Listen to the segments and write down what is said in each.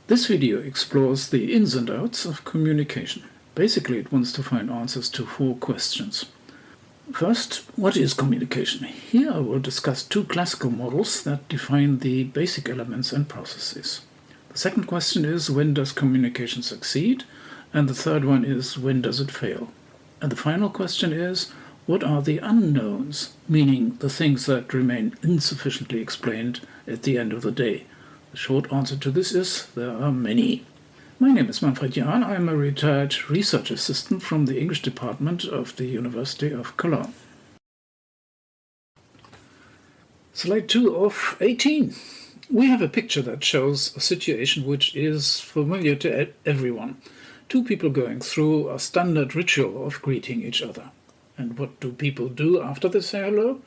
This video explores the ins and outs of communication. Basically, it wants to find answers to 4 questions. First, what is communication? Here I will discuss 2 classical models that define the basic elements and processes. The second question is, when does communication succeed? And the third one is, when does it fail? And the final question is, what are the unknowns, meaning the things that remain insufficiently explained at the end of the day? The short answer to this is, there are many. My name is Manfred Jahn. I am a retired research assistant from the English department of the University of Cologne. Slide 2 of 18. We have a picture that shows a situation which is familiar to everyone. 2 people going through a standard ritual of greeting each other. And what do people do after they say hello?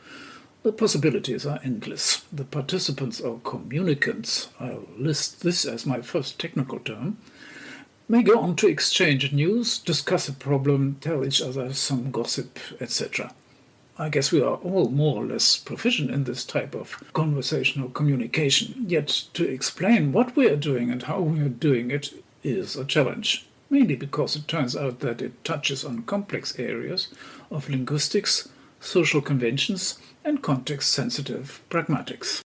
The possibilities are endless. The participants or communicants, I'll list this as my first technical term, may go on to exchange news, discuss a problem, tell each other some gossip, etc. I guess we are all more or less proficient in this type of conversational communication, yet to explain what we are doing and how we are doing it is a challenge, mainly because it turns out that it touches on complex areas of linguistics, social conventions, and context-sensitive pragmatics.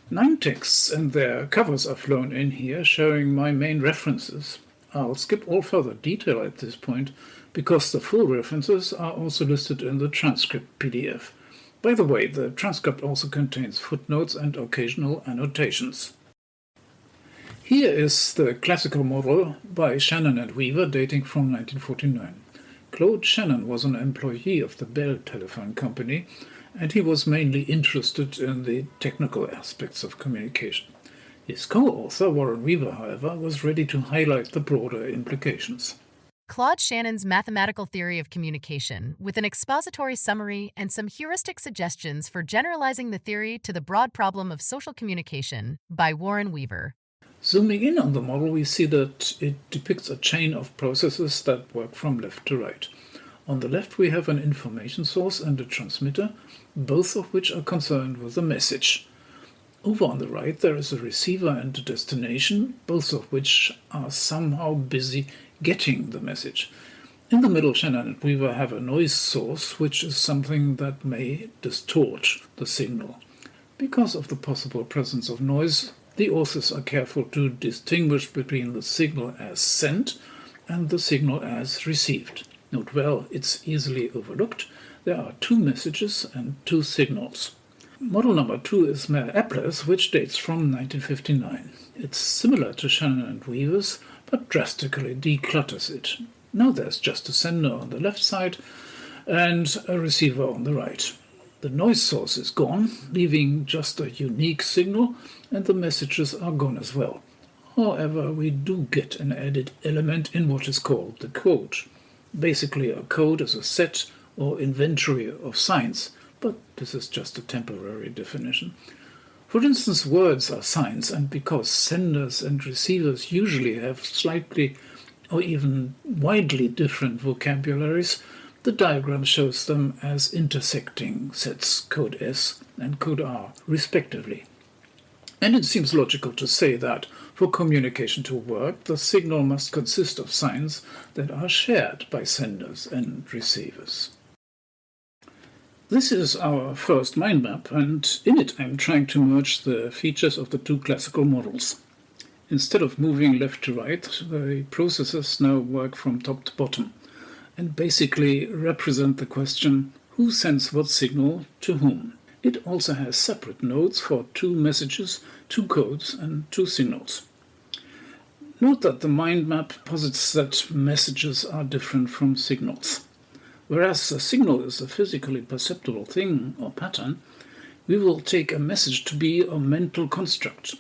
9 texts and their covers are flown in here, showing my main references. I'll skip all further detail at this point, because the full references are also listed in the transcript PDF. By the way, the transcript also contains footnotes and occasional annotations. Here is the classical model by Shannon and Weaver, dating from 1949. Claude Shannon was an employee of the Bell Telephone Company, and he was mainly interested in the technical aspects of communication. His co-author, Warren Weaver, however, was ready to highlight the broader implications. Claude Shannon's Mathematical Theory of Communication, with an expository summary and some heuristic suggestions for generalizing the theory to the broad problem of social communication, by Warren Weaver. Zooming in on the model, we see that it depicts a chain of processes that work from left to right. On the left, we have an information source and a transmitter, both of which are concerned with a message. Over on the right, there is a receiver and a destination, both of which are somehow busy getting the message. In the middle, Shannon and Weaver have a noise source, which is something that may distort the signal. Because of the possible presence of noise, the authors are careful to distinguish between the signal as sent and the signal as received. Note well, it's easily overlooked. There are 2 messages and 2 signals. Model number 2 is Meyer-Eppler's, which dates from 1959. It's similar to Shannon and Weaver's, but drastically declutters it. Now there's just a sender on the left side and a receiver on the right. The noise source is gone, leaving just a unique signal, and the messages are gone as well. However, we do get an added element in what is called the code. Basically, a code is a set or inventory of signs, but this is just a temporary definition. For instance, words are signs, and because senders and receivers usually have slightly or even widely different vocabularies, the diagram shows them as intersecting sets, code S and code R, respectively. And it seems logical to say that for communication to work, the signal must consist of signs that are shared by senders and receivers. This is our first mind map, and in it I'm trying to merge the features of the 2 classical models. Instead of moving left to right, the processes now work from top to bottom, and basically represent the question, who sends what signal to whom? It also has separate nodes for 2 messages, 2 codes, and 2 signals. Note that the mind map posits that messages are different from signals. Whereas a signal is a physically perceptible thing or pattern, we will take a message to be a mental construct,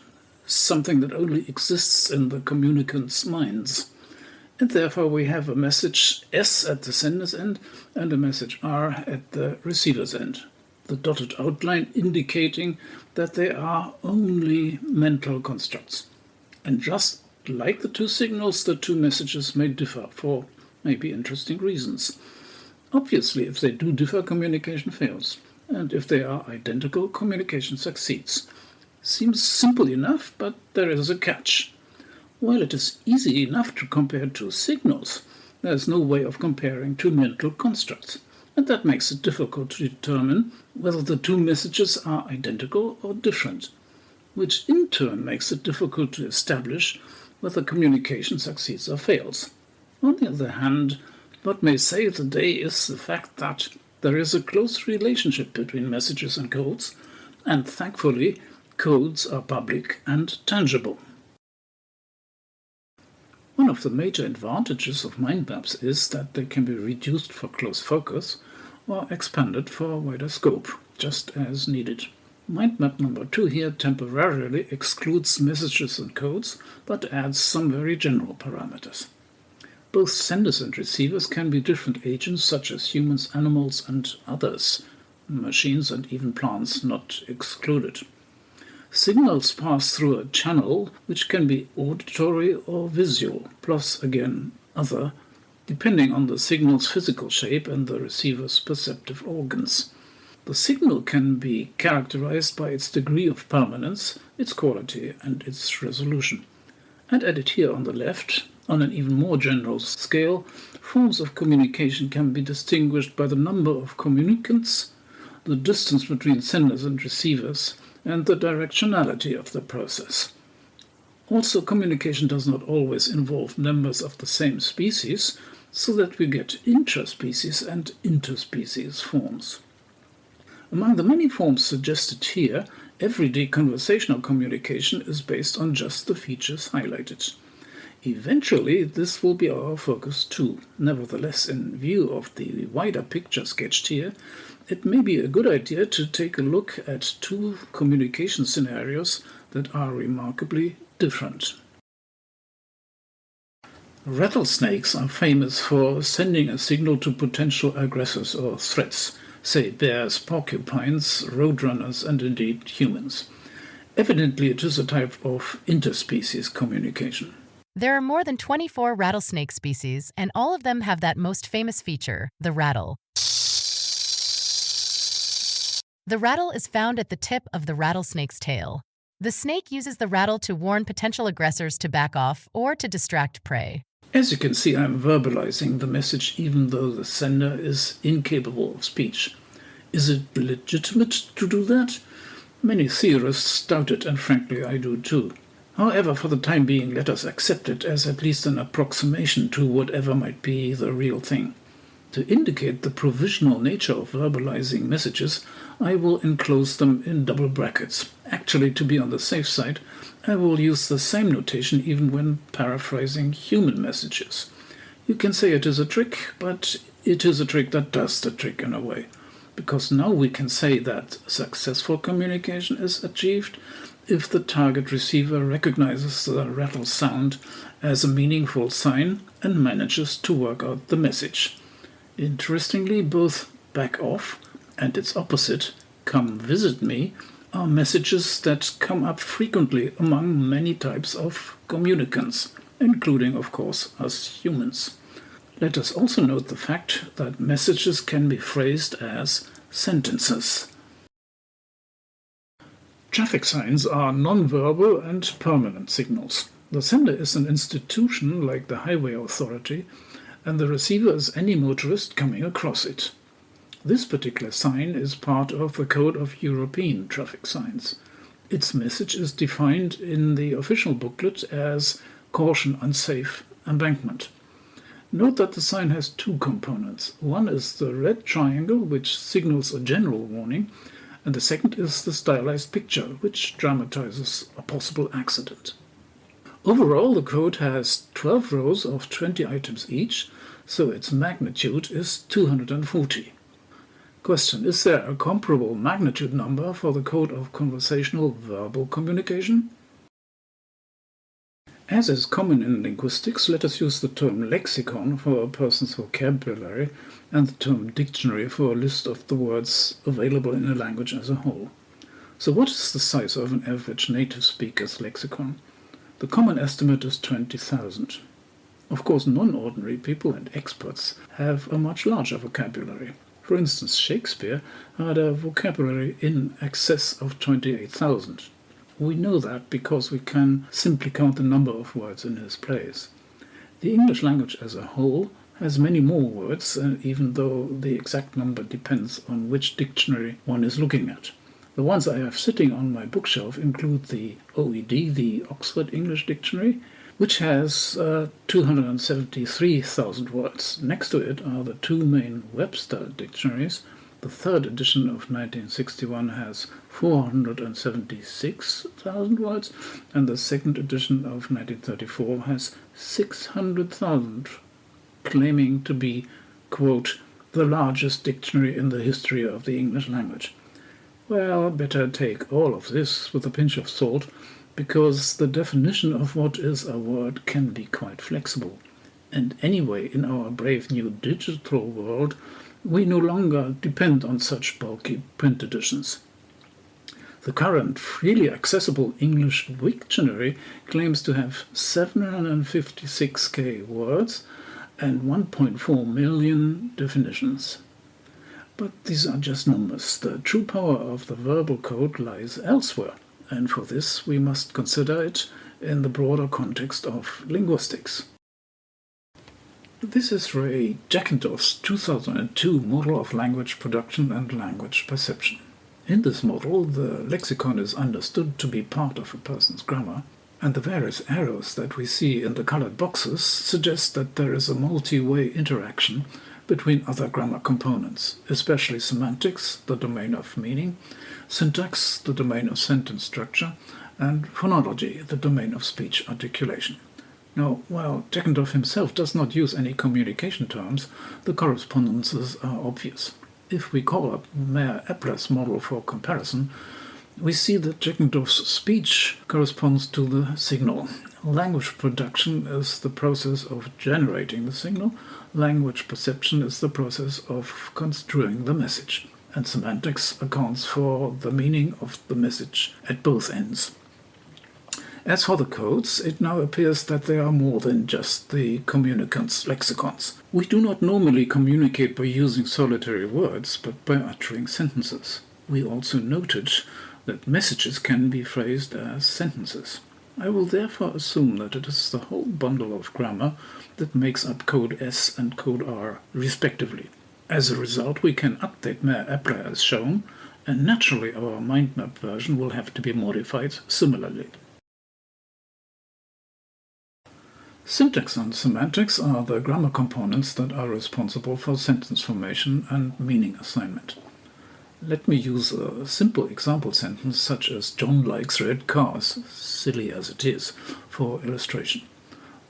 something that only exists in the communicants' minds. And therefore we have a message S at the sender's end and a message R at the receiver's end. The dotted outline indicating that they are only mental constructs. And just like the 2 signals, the 2 messages may differ for maybe interesting reasons. Obviously, if they do differ, communication fails. And if they are identical, communication succeeds. Seems simple enough, but there is a catch. While it is easy enough to compare two signals, there is no way of comparing two mental constructs, and that makes it difficult to determine whether the two messages are identical or different, which in turn makes it difficult to establish whether communication succeeds or fails. On the other hand, what may save the day is the fact that there is a close relationship between messages and codes, and thankfully, codes are public and tangible. One of the major advantages of mind maps is that they can be reduced for close focus or expanded for a wider scope, just as needed. Mind map number 2 here temporarily excludes messages and codes, but adds some very general parameters. Both senders and receivers can be different agents such as humans, animals, and others, machines and even plants not excluded. Signals pass through a channel which can be auditory or visual, plus again other, depending on the signal's physical shape and the receiver's perceptive organs. The signal can be characterized by its degree of permanence, its quality, and its resolution. And added here on the left, on an even more general scale, forms of communication can be distinguished by the number of communicants, the distance between senders and receivers, and the directionality of the process. Also, communication does not always involve members of the same species, so that we get intraspecies and interspecies forms. Among the many forms suggested here, everyday conversational communication is based on just the features highlighted. Eventually, this will be our focus too. Nevertheless, in view of the wider picture sketched here, it may be a good idea to take a look at two communication scenarios that are remarkably different. Rattlesnakes are famous for sending a signal to potential aggressors or threats, say bears, porcupines, roadrunners, and indeed humans. Evidently, it is a type of interspecies communication. There are more than 24 rattlesnake species, and all of them have that most famous feature, the rattle. The rattle is found at the tip of the rattlesnake's tail. The snake uses the rattle to warn potential aggressors to back off or to distract prey. As you can see, I'm verbalizing the message even though the sender is incapable of speech. Is it legitimate to do that? Many theorists doubt it, and frankly I do too. However, for the time being, let us accept it as at least an approximation to whatever might be the real thing. To indicate the provisional nature of verbalizing messages, I will enclose them in double brackets. Actually, to be on the safe side, I will use the same notation even when paraphrasing human messages. You can say it is a trick, but it is a trick that does the trick in a way. Because now we can say that successful communication is achieved if the target receiver recognizes the rattle sound as a meaningful sign and manages to work out the message. Interestingly, both back off and its opposite, come visit me, are messages that come up frequently among many types of communicants, including, of course, us humans. Let us also note the fact that messages can be phrased as sentences. Traffic signs are non-verbal and permanent signals. The sender is an institution like the highway authority, and the receiver is any motorist coming across it. This particular sign is part of the Code of European Traffic Signs. Its message is defined in the official booklet as "Caution Unsafe Embankment." Note that the sign has two components. One is the red triangle, which signals a general warning, and the second is the stylized picture, which dramatizes a possible accident. Overall, the code has 12 rows of 20 items each, so its magnitude is 240. Question: is there a comparable magnitude number for the code of conversational verbal communication? As is common in linguistics, let us use the term lexicon for a person's vocabulary and the term dictionary for a list of the words available in a language as a whole. So what is the size of an average native speaker's lexicon? The common estimate is 20,000. Of course, non-ordinary people and experts have a much larger vocabulary. For instance, Shakespeare had a vocabulary in excess of 28,000. We know that because we can simply count the number of words in his place. The English language as a whole has many more words, even though the exact number depends on which dictionary one is looking at. The ones I have sitting on my bookshelf include the OED, the Oxford English Dictionary, which has 273,000 words. Next to it are the two main Webster dictionaries. The third edition of 1961 has 476,000 words, and the second edition of 1934 has 600,000, claiming to be, quote, the largest dictionary in the history of the English language. Well, better take all of this with a pinch of salt, because the definition of what is a word can be quite flexible. And anyway, in our brave new digital world, we no longer depend on such bulky print editions. The current freely accessible English Wiktionary claims to have 756k words and 1.4 million definitions. But these are just numbers. The true power of the verbal code lies elsewhere, and for this we must consider it in the broader context of linguistics. This is Ray Jackendoff's 2002 model of language production and language perception. In this model, the lexicon is understood to be part of a person's grammar, and the various arrows that we see in the colored boxes suggest that there is a multi-way interaction between other grammar components, especially semantics, the domain of meaning, syntax, the domain of sentence structure, and phonology, the domain of speech articulation. Now, while Jackendoff himself does not use any communication terms, the correspondences are obvious. If we call up Meyer-Eppler's model for comparison, we see that Jackendoff's speech corresponds to the signal. Language production is the process of generating the signal. Language perception is the process of construing the message. And semantics accounts for the meaning of the message at both ends. As for the codes, it now appears that they are more than just the communicant's lexicons. We do not normally communicate by using solitary words, but by uttering sentences. We also noted that messages can be phrased as sentences. I will therefore assume that it is the whole bundle of grammar that makes up code S and code R, respectively. As a result, we can update Meyer-Eppler as shown, and naturally our Mindmap version will have to be modified similarly. Syntax and semantics are the grammar components that are responsible for sentence formation and meaning assignment. Let me use a simple example sentence such as John likes red cars, silly as it is, for illustration.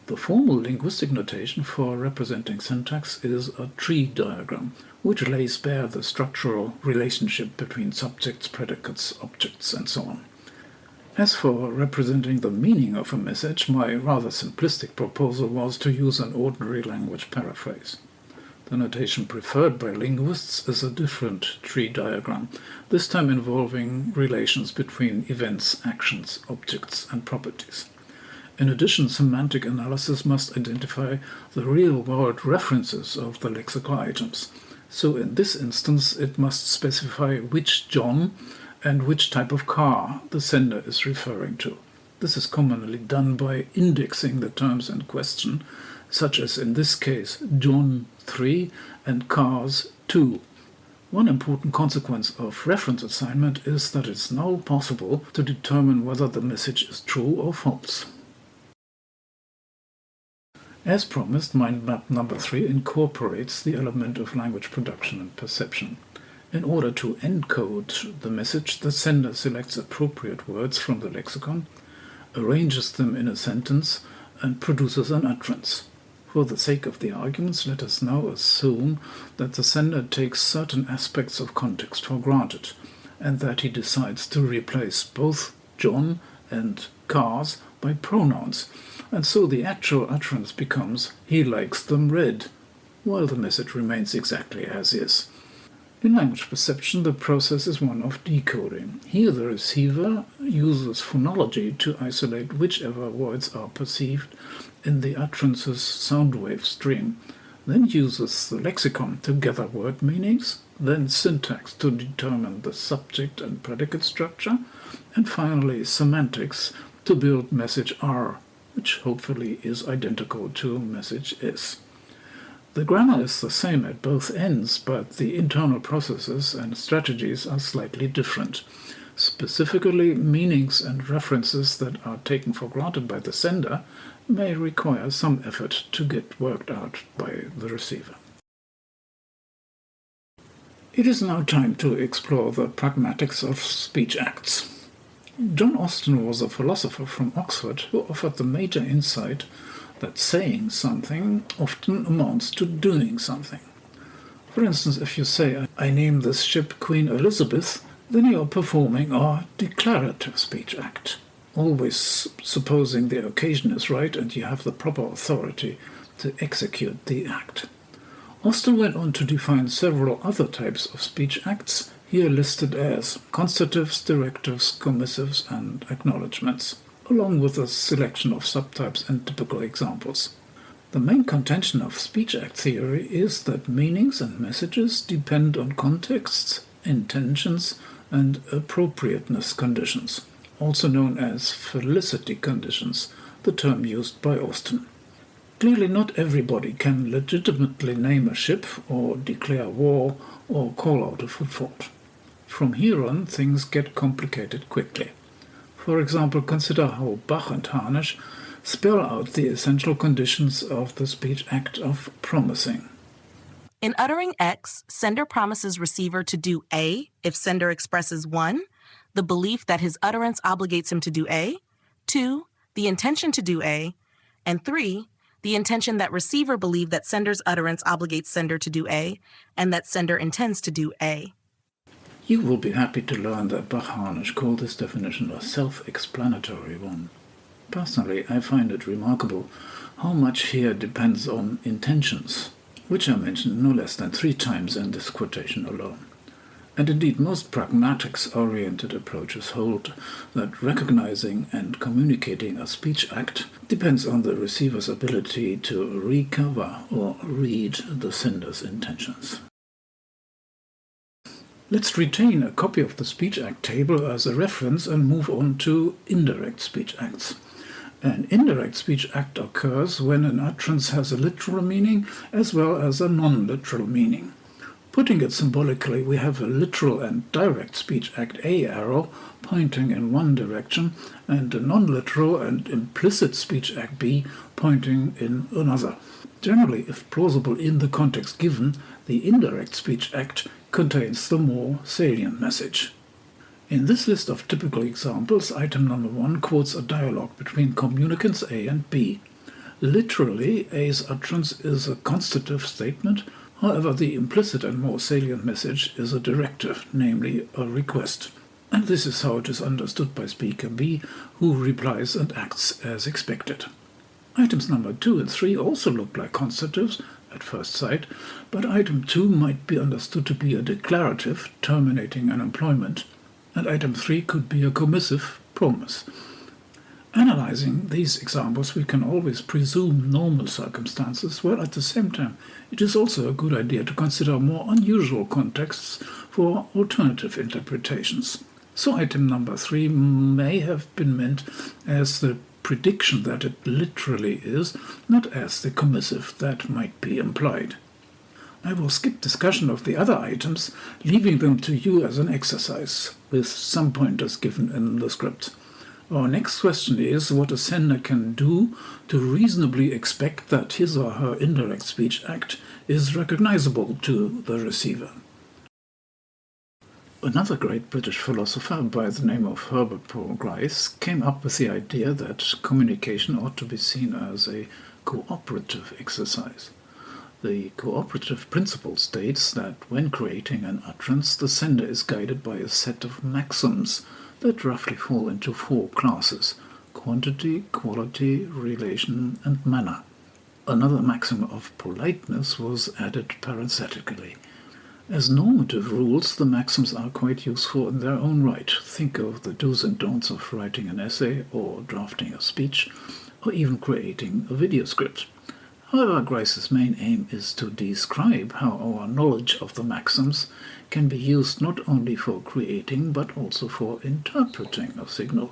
The formal linguistic notation for representing syntax is a tree diagram, which lays bare the structural relationship between subjects, predicates, objects, and so on. As for representing the meaning of a message, my rather simplistic proposal was to use an ordinary language paraphrase. The notation preferred by linguists is a different tree diagram, this time involving relations between events, actions, objects, and properties. In addition, semantic analysis must identify the real-world references of the lexical items. So in this instance, it must specify which John and which type of car the sender is referring to. This is commonly done by indexing the terms in question, such as in this case John 3 and cars 2. One important consequence of reference assignment is that it's now possible to determine whether the message is true or false. As promised, Mindmap number 3 incorporates the element of language production and perception. In order to encode the message, the sender selects appropriate words from the lexicon, arranges them in a sentence, and produces an utterance. For the sake of the arguments, let us now assume that the sender takes certain aspects of context for granted, and that he decides to replace both John and cars by pronouns, and so the actual utterance becomes, "he likes them red," while the message remains exactly as is. In language perception, the process is one of decoding. Here the receiver uses phonology to isolate whichever words are perceived in the utterance's sound wave stream, then uses the lexicon to gather word meanings, then syntax to determine the subject and predicate structure, and finally semantics to build message R, which hopefully is identical to message S. The grammar is the same at both ends, but the internal processes and strategies are slightly different. Specifically, meanings and references that are taken for granted by the sender may require some effort to get worked out by the receiver. It is now time to explore the pragmatics of speech acts. John Austin was a philosopher from Oxford who offered the major insight that saying something often amounts to doing something. For instance, if you say, "I name this ship Queen Elizabeth," then you are performing a declarative speech act, always supposing the occasion is right and you have the proper authority to execute the act. Austin went on to define several other types of speech acts, here listed as constatives, directives, commissives, and acknowledgements, along with a selection of subtypes and typical examples. The main contention of speech act theory is that meanings and messages depend on contexts, intentions, and appropriateness conditions, also known as felicity conditions, the term used by Austin. Clearly not everybody can legitimately name a ship or declare war or call out a food fault. From here on, things get complicated quickly. For example, consider how Bach and Harnish spell out the essential conditions of the speech act of promising. In uttering X, sender promises receiver to do A if sender expresses 1, the belief that his utterance obligates him to do A, 2, the intention to do A, and 3, the intention that receiver believe that sender's utterance obligates sender to do A, and that sender intends to do A. You will be happy to learn that Bach-Harnish called this definition a self-explanatory one. Personally, I find it remarkable how much here depends on intentions, which are mentioned no less than 3 times in this quotation alone. And indeed, most pragmatics-oriented approaches hold that recognizing and communicating a speech act depends on the receiver's ability to recover or read the sender's intentions. Let's retain a copy of the speech act table as a reference and move on to indirect speech acts. An indirect speech act occurs when an utterance has a literal meaning as well as a non-literal meaning. Putting it symbolically, we have a literal and direct speech act A arrow pointing in one direction and a non-literal and implicit speech act B pointing in another. Generally, if plausible in the context given, the indirect speech act contains the more salient message. In this list of typical examples, item number 1 quotes a dialogue between communicants A and B. Literally, A's utterance is a constative statement, however the implicit and more salient message is a directive, namely a request. And this is how it is understood by speaker B, who replies and acts as expected. Items number 2 and 3 also look like constatives at first sight, but item 2 might be understood to be a declarative, terminating an employment, and item 3 could be a commissive, promise. Analyzing these examples, we can always presume normal circumstances, while at the same time it is also a good idea to consider more unusual contexts for alternative interpretations. So item number 3 may have been meant as the prediction that it literally is, not as the commissive that might be implied. I will skip discussion of the other items, leaving them to you as an exercise, with some pointers given in the script. Our next question is what a sender can do to reasonably expect that his or her indirect speech act is recognizable to the receiver. Another great British philosopher by the name of Herbert Paul Grice came up with the idea that communication ought to be seen as a cooperative exercise. The cooperative principle states that when creating an utterance, the sender is guided by a set of maxims that roughly fall into 4 classes: quantity, quality, relation, and manner. Another maxim of politeness was added parenthetically. As normative rules, the maxims are quite useful in their own right. Think of the do's and don'ts of writing an essay or drafting a speech, or even creating a video script. However, Grice's main aim is to describe how our knowledge of the maxims can be used not only for creating but also for interpreting a signal.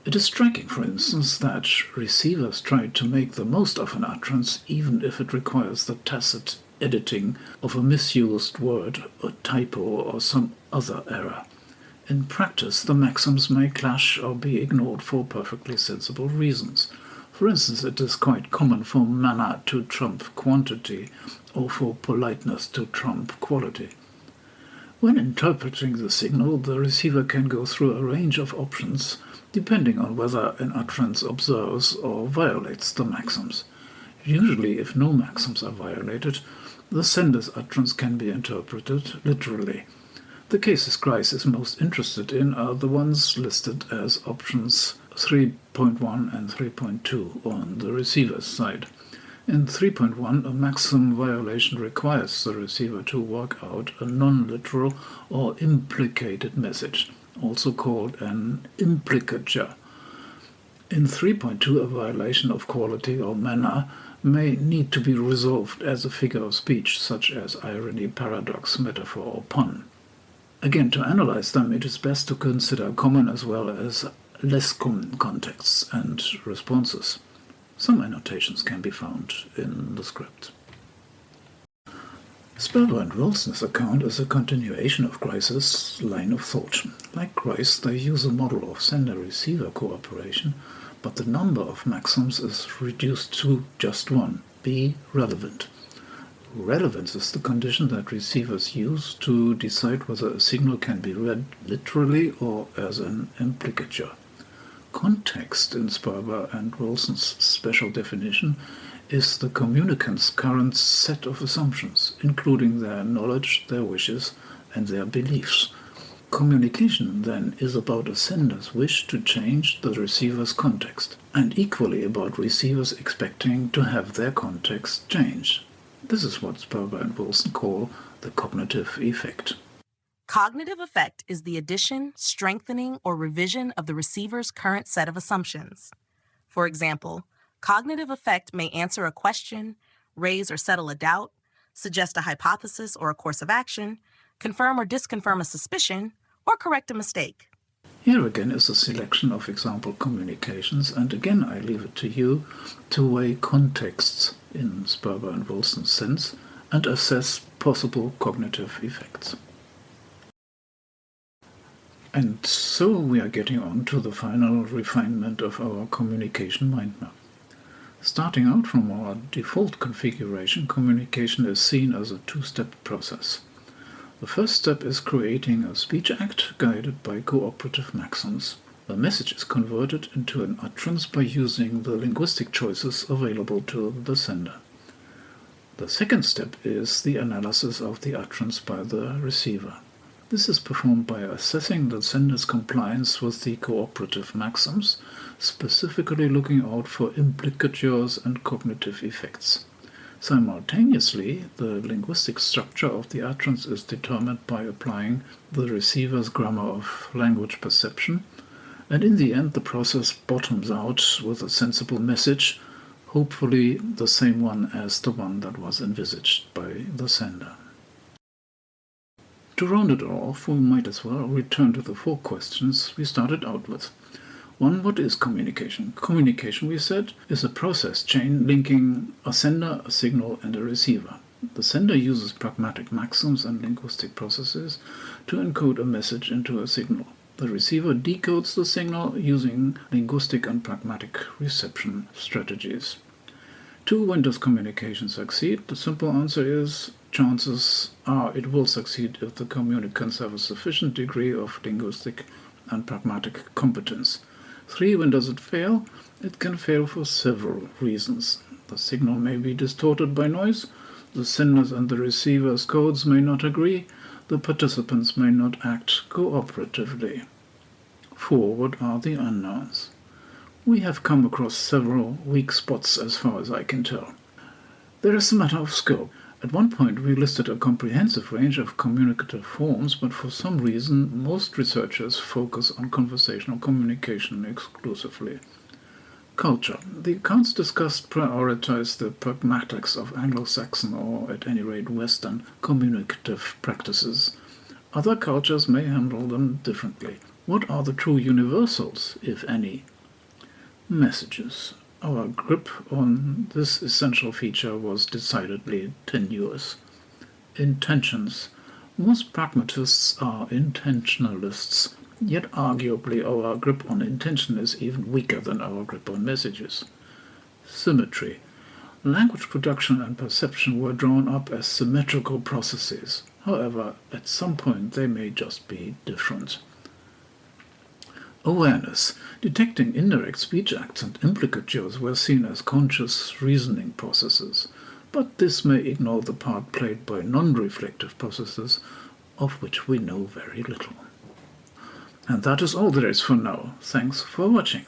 It is striking, for instance, that receivers try to make the most of an utterance even if it requires the tacit editing of a misused word, a typo, or some other error. In practice, the maxims may clash or be ignored for perfectly sensible reasons. For instance, it is quite common for manner to trump quantity or for politeness to trump quality. When interpreting the signal, the receiver can go through a range of options depending on whether an utterance observes or violates the maxims. Usually, if no maxims are violated, the sender's utterance can be interpreted literally. The cases Grice is most interested in are the ones listed as options 3.1 and 3.2 on the receiver's side. In 3.1, a maxim violation requires the receiver to work out a non-literal or implicated message, also called an implicature. In 3.2, a violation of quality or manner may need to be resolved as a figure of speech, such as irony, paradox, metaphor, or pun. Again, to analyze them, it is best to consider common as well as less common contexts and responses. Some annotations can be found in the script. Sperber and Wilson's account is a continuation of Grice's line of thought. Like Grice, they use a model of sender-receiver cooperation, but the number of maxims is reduced to just one: be relevant. Relevance is the condition that receivers use to decide whether a signal can be read literally or as an implicature. Context in Sperber and Wilson's special definition is the communicant's current set of assumptions, including their knowledge, their wishes, and their beliefs. Communication, then, is about a sender's wish to change the receiver's context, and equally about receivers expecting to have their context changed. This is what Sperber and Wilson call the cognitive effect. Cognitive effect is the addition, strengthening, or revision of the receiver's current set of assumptions. For example, cognitive effect may answer a question, raise or settle a doubt, suggest a hypothesis or a course of action, confirm or disconfirm a suspicion, or correct a mistake. Here again is a selection of example communications, and again I leave it to you to weigh contexts in Sperber and Wilson's sense and assess possible cognitive effects. And so we are getting on to the final refinement of our communication mind map. Starting out from our default configuration, communication is seen as a two-step process. The first step is creating a speech act guided by cooperative maxims. The message is converted into an utterance by using the linguistic choices available to the sender. The second step is the analysis of the utterance by the receiver. This is performed by assessing the sender's compliance with the cooperative maxims, specifically looking out for implicatures and cognitive effects. Simultaneously, the linguistic structure of the utterance is determined by applying the receiver's grammar of language perception, and in the end the process bottoms out with a sensible message, hopefully the same one as the one that was envisaged by the sender. To round it off, we might as well return to the 4 questions we started out with. 1. What is communication? Communication, we said, is a process chain linking a sender, a signal, and a receiver. The sender uses pragmatic maxims and linguistic processes to encode a message into a signal. The receiver decodes the signal using linguistic and pragmatic reception strategies. 2. When does communication succeed? The simple answer is chances are it will succeed if the communicants have a sufficient degree of linguistic and pragmatic competence. 3. When does it fail? It can fail for several reasons. The signal may be distorted by noise, the sender's and the receiver's codes may not agree, the participants may not act cooperatively. 4. What are the unknowns? We have come across several weak spots as far as I can tell. There is a matter of scope. At one point we listed a comprehensive range of communicative forms, but for some reason most researchers focus on conversational communication exclusively. Culture. The accounts discussed prioritize the pragmatics of Anglo-Saxon, or at any rate Western, communicative practices. Other cultures may handle them differently. What are the true universals, if any? Messages. Our grip on this essential feature was decidedly tenuous. Intentions. Most pragmatists are intentionalists, yet arguably our grip on intention is even weaker than our grip on messages. Symmetry. Language production and perception were drawn up as symmetrical processes. However, at some point they may just be different. Awareness. Detecting indirect speech acts and implicatures were seen as conscious reasoning processes, but this may ignore the part played by non-reflective processes, of which we know very little. And that is all there is for now. Thanks for watching.